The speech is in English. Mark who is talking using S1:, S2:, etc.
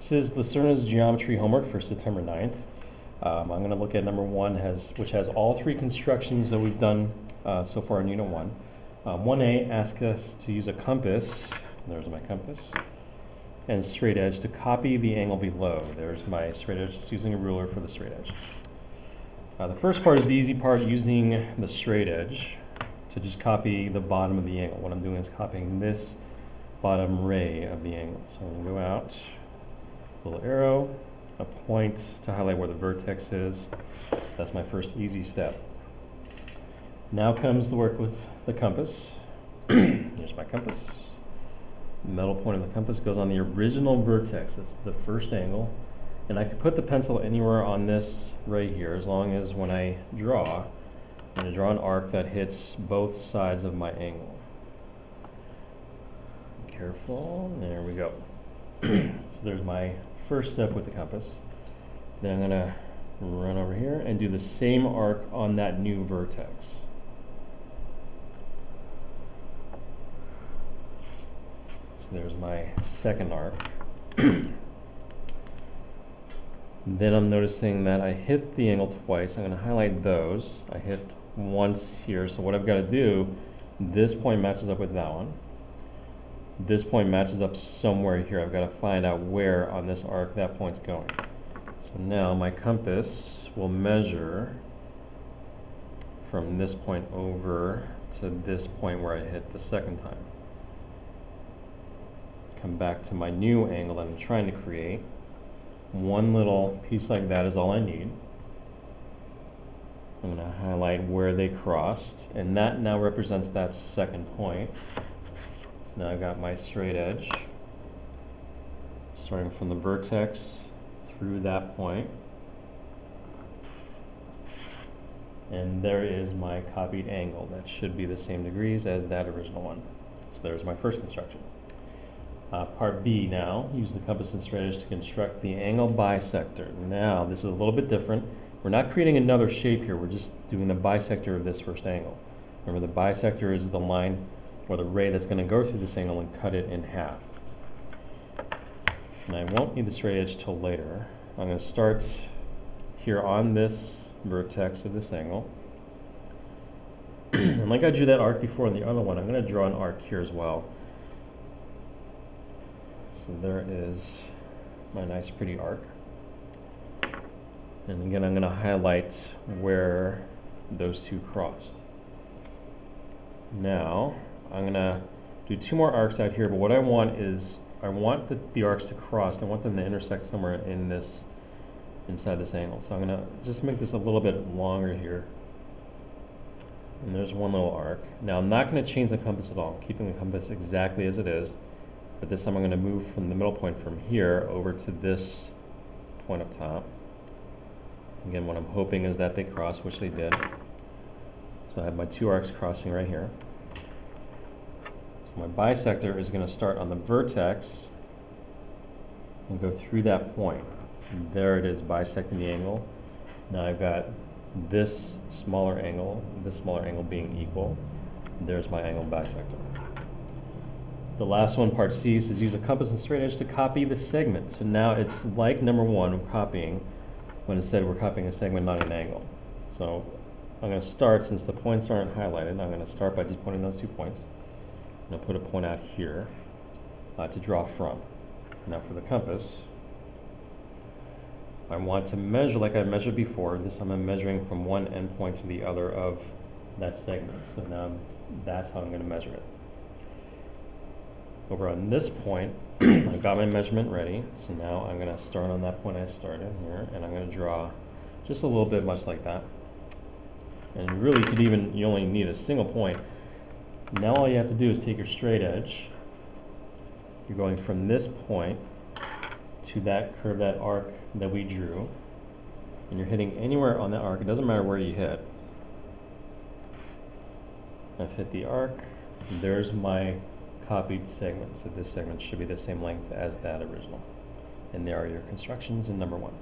S1: This is Lacerna's geometry homework for September 9th. I'm going to look at number 1, which has all 3 constructions that we've done so far in Unit 1. 1A asks us to use a compass, there's my compass, and straight edge to copy the angle below. There's my straight edge, just using a ruler for the straight edge. The first part is the easy part, using the straight edge to just copy the bottom of the angle. What I'm doing is copying this bottom ray of the angle. So I'm going to go out, little arrow, a point to highlight where the vertex is. So that's my first easy step. Now comes the work with the compass. Here's my compass. The middle point of the compass goes on the original vertex. That's the first angle. And I can put the pencil anywhere on this right here, as long as when I draw, I'm going to draw an arc that hits both sides of my angle. Careful, there we go. So there's my first step with the compass. Then I'm going to run over here and do the same arc on that new vertex. So there's my second arc. Then I'm noticing that I hit the angle twice. I'm going to highlight those. I hit once here, so what I've got to do, this point matches up with that one. This point matches up somewhere here. I've got to find out where on this arc that point's going. So now my compass will measure from this point over to this point where I hit the second time. Come back to my new angle that I'm trying to create. One little piece like that is all I need. I'm going to highlight where they crossed, and that now represents that second point. So now I've got my straight edge, starting from the vertex through that point. And there is my copied angle. That should be the same degrees as that original one. So there's my first construction. Part B now, use the compass and straight edge to construct the angle bisector. Now, this is a little bit different. We're not creating another shape here, we're just doing the bisector of this first angle. Remember, the bisector is the line or the ray that's going to go through this angle and cut it in half. And I won't need the straight edge till later. I'm going to start here on this vertex of this angle. And like I drew that arc before in the other one, I'm going to draw an arc here as well. So there is my nice pretty arc. And again, I'm going to highlight where those two crossed. Now, I'm going to do 2 more arcs out here, but what I want is, I want the arcs to cross. I want them to intersect somewhere in this, inside this angle. So I'm going to just make this a little bit longer here. And there's one little arc. Now, I'm not going to change the compass at all. I'm keeping the compass exactly as it is. But this time I'm going to move from the middle point from here over to this point up top. Again, what I'm hoping is that they cross, which they did. So I have my 2 arcs crossing right here. So my bisector is going to start on the vertex and go through that point. And there it is, bisecting the angle. Now I've got this smaller angle being equal. There's my angle bisector. The last one, part C, says use a compass and straight edge to copy the segment. So now it's like number 1 of copying, when it said we're copying a segment, not an angle. So I'm going to start, since the points aren't highlighted, I'm going to start by just pointing those 2 points. I'm going to put a point out here to draw from. Now for the compass, I want to measure like I measured before. This time I'm measuring from one endpoint to the other of that segment. So now that's how I'm going to measure it. Over on this point, I've got my measurement ready, so now I'm going to start on that point I started here, and I'm going to draw just a little bit much like that. And really, you only need a single point. Now all you have to do is take your straight edge. You're going from this point to that curve, that arc that we drew, and you're hitting anywhere on that arc. It doesn't matter where you hit. I've hit the arc. There's my copied segment, so this segment should be the same length as that original. And there are your constructions in number 1.